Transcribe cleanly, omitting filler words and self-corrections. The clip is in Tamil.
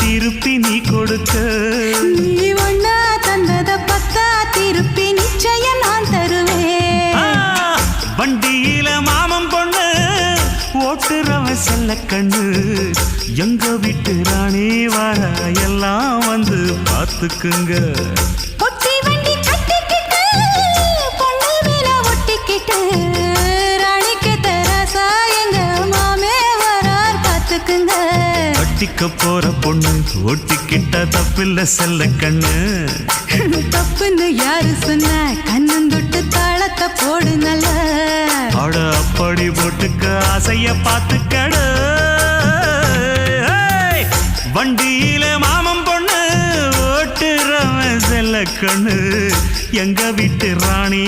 திருப்பி நீ கொடுக்க. நீ ஒண்ணா தந்தத பத்தா திருப்பி நிச்சயம் நான் தருவேன். வண்டியில மாமன் பொண்ணு ஓட்டுறவன் செல்ல கண்ணு. எங்க வீட்டு ராணி வர எல்லாம் வந்து பார்த்துக்குங்க. பொட்டி வண்டி கட்டிக்கிட்டு பொண்ணு மேல ஒட்டிக்கிட்டு ராணிக்கு தராசா எங்க மாமே வரார் பார்த்துக்குங்க. ஒட்டிக்க போற பொண்ணு ஒட்டிக்கிட்ட தப்பில்ல செல்ல கண்ணு. தப்புன்னு யாரு சொன்ன கண்ணந்தொட்டு தாளத்தை போடு நல்ல. அட அப்படி போட்டுக்க ஆசைய பார்த்துக்கட. வண்டியில மாமன் பொண்ணு ஓட்டுறவன் செல்ல கண்ணு. எங்க வீட்டு ராணி